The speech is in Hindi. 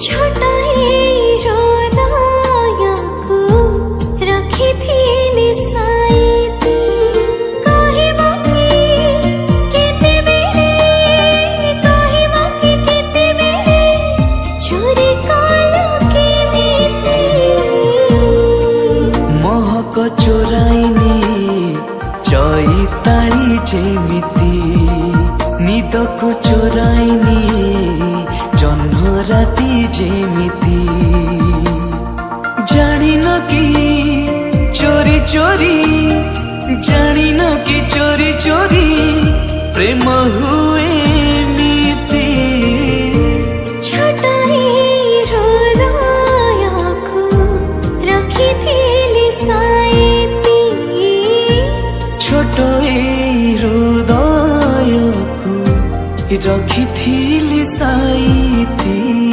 छोटा हृदयको रखिथिली साइती कहिबो कि केतेबेले चोरी कलो केमिति महक चोराइनी चैताली जेमिति निदको चोराइनी जह्न राति जेमिति जानिन कि चोरी चोरी जानिन कि चोरी चोरी प्रेम हुए मिति छोटा हृदयको रखिथिली साइती छोट हृदयको रखिथिली साइती।